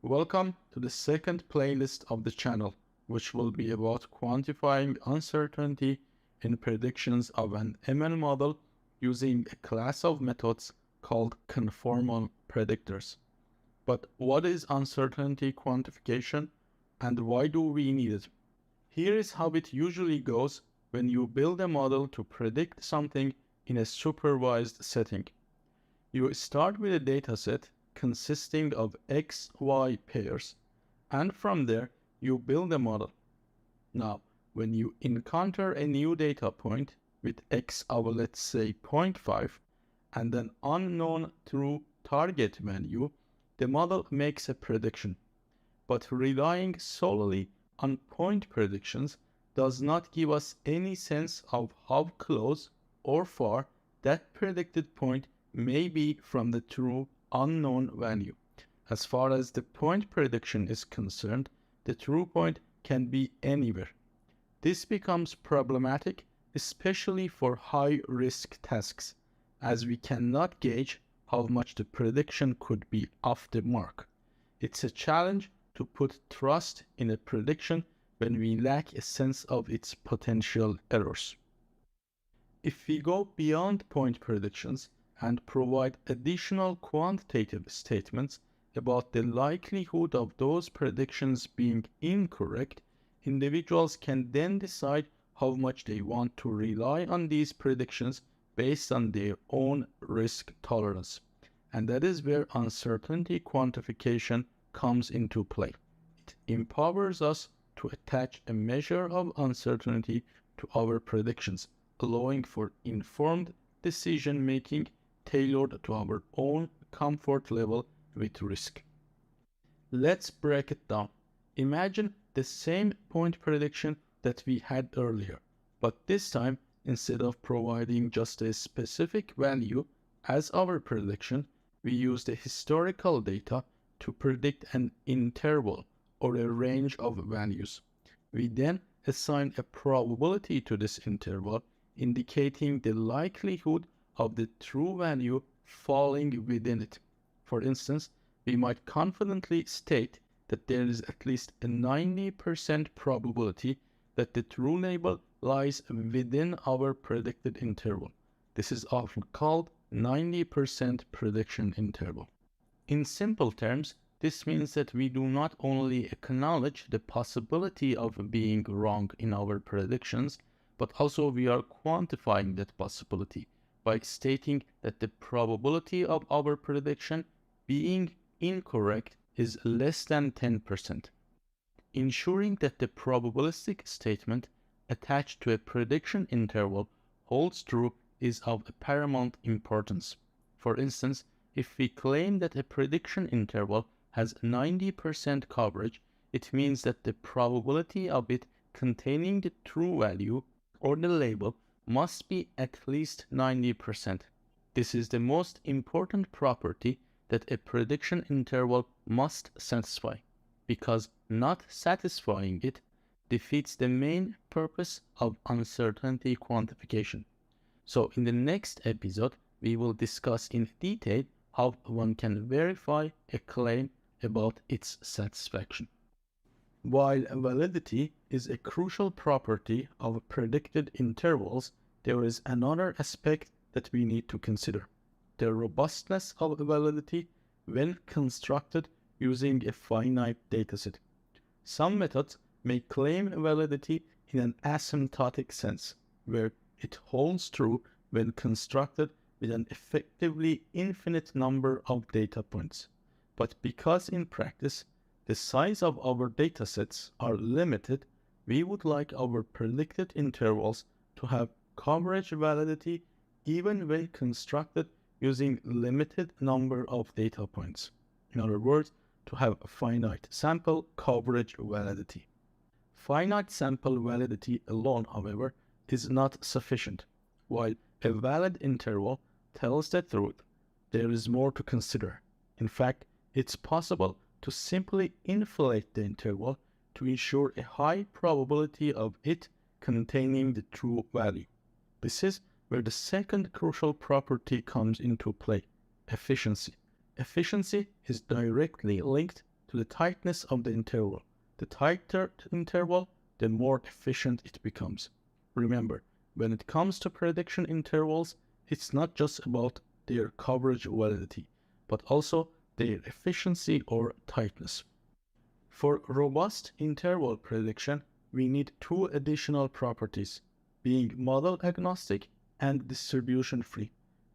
Welcome to the second playlist of the channel, which will be about quantifying uncertainty in predictions of an ML model using a class of methods called conformal predictors. But what is uncertainty quantification and why do we need it? Here is how it usually goes when you build a model to predict something in a supervised setting. You start with a dataset consisting of X, Y pairs, and from there you build a model. Now, when you encounter a new data point with X of let's say 0.5 and an unknown true target value, the model makes a prediction. But relying solely on point predictions does not give us any sense of how close or far that predicted point may be from the true unknown value. As far as the point prediction is concerned, the true point can be anywhere. This becomes problematic, especially for high-risk tasks, as we cannot gauge how much the prediction could be off the mark. It's a challenge to put trust in a prediction when we lack a sense of its potential errors. If we go beyond point predictions and provide additional quantitative statements about the likelihood of those predictions being incorrect, individuals can then decide how much they want to rely on these predictions based on their own risk tolerance. And that is where uncertainty quantification comes into play. It empowers us to attach a measure of uncertainty to our predictions, allowing for informed decision-making tailored to our own comfort level with risk. Let's break it down. Imagine the same point prediction that we had earlier, but this time, instead of providing just a specific value as our prediction, we use the historical data to predict an interval or a range of values. We then assign a probability to this interval, indicating the likelihood of the true value falling within it. For instance, we might confidently state that there is at least a 90% probability that the true label lies within our predicted interval. This is often called 90% prediction interval. In simple terms, this means that we do not only acknowledge the possibility of being wrong in our predictions, but also we are quantifying that possibility by stating that the probability of our prediction being incorrect is less than 10%. Ensuring that the probabilistic statement attached to a prediction interval holds true is of paramount importance. For instance, if we claim that a prediction interval has 90% coverage, it means that the probability of it containing the true value or the label must be at least 90%. This is the most important property that a prediction interval must satisfy, because not satisfying it defeats the main purpose of uncertainty quantification. So in the next episode, we will discuss in detail how one can verify a claim about its satisfaction. While validity is a crucial property of predicted intervals, there is another aspect that we need to consider: the robustness of validity when constructed using a finite dataset. Some methods may claim validity in an asymptotic sense, where it holds true when constructed with an effectively infinite number of data points. But because in practice, the size of our datasets are limited, we would like our predicted intervals to have coverage validity even when constructed using limited number of data points. In other words, to have a finite sample coverage validity. Finite sample validity alone, however, is not sufficient. While a valid interval tells the truth, there is more to consider. In fact, it's possible to simply inflate the interval to ensure a high probability of it containing the true value. This is where the second crucial property comes into play: efficiency. Efficiency is directly linked to to the tightness of the interval. The tighter the interval, the more efficient it becomes. Remember, when it comes to prediction intervals, it's not just about their coverage validity, but also their efficiency or tightness. For robust interval prediction, we need two additional properties, being model agnostic and distribution free.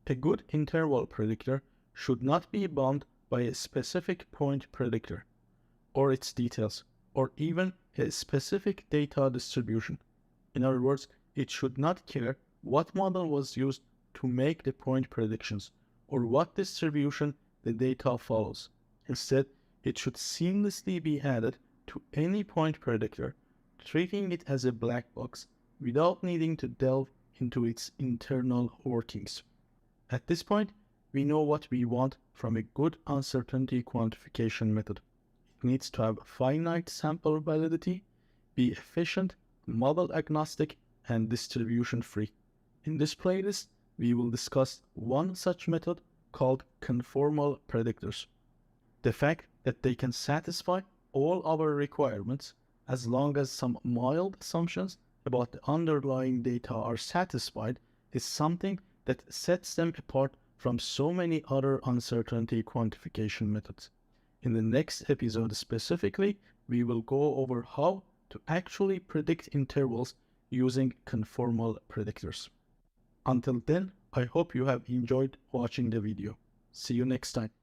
A good interval predictor should not be bound by a specific point predictor, or its details, or even a specific data distribution. In other words, it should not care what model was used to make the point predictions, or what distribution the data follows. Instead, it should seamlessly be added to any point predictor, treating it as a black box without needing to delve into its internal workings. At this point, we know what we want from a good uncertainty quantification method. It needs to have finite sample validity, be efficient, model agnostic, and distribution free. In this playlist, we will discuss one such method called conformal predictors. The fact that they can satisfy all our requirements as long as some mild assumptions about the underlying data are satisfied is something that sets them apart from so many other uncertainty quantification methods. In the next episode specifically, we will go over how to actually predict intervals using conformal predictors. Until then, I hope you have enjoyed watching the video. See you next time.